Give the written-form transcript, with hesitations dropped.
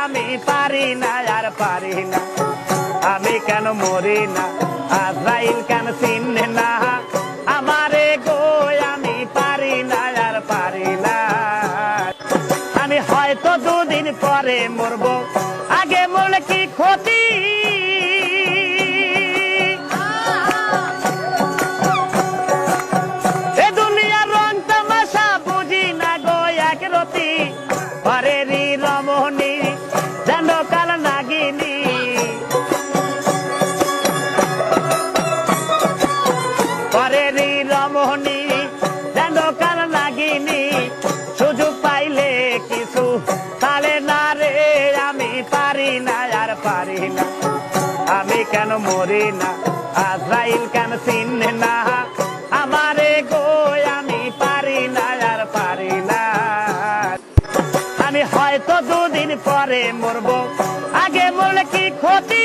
আমি পারি না আর পারি না, আমি কেন মরি না, আজরাইল কেন চিনে না আমারে গো, আমি পারি না আর পারি না। আমি হয়তো দুদিন পরে মরবো, আগে মরলে কি ক্ষতি, এ দুনিয়ার রং তামাশা বুঝি না গো একরতি, পরেরই রমণী যেন কাল নাগিনী, পরেরই রমণী যেন কাল নাগিনী, সুযোগ পাইলে কিছু তালে না রে, আমি পারি না আর পারি না, আমি কেন মরি না, আজরাইল কেন চিনে না আমারে গো, আমি পারি না আর পারি না। আমি হয়তো দুদিন পরে মরবো, আগে মরলে কি ক্ষতি।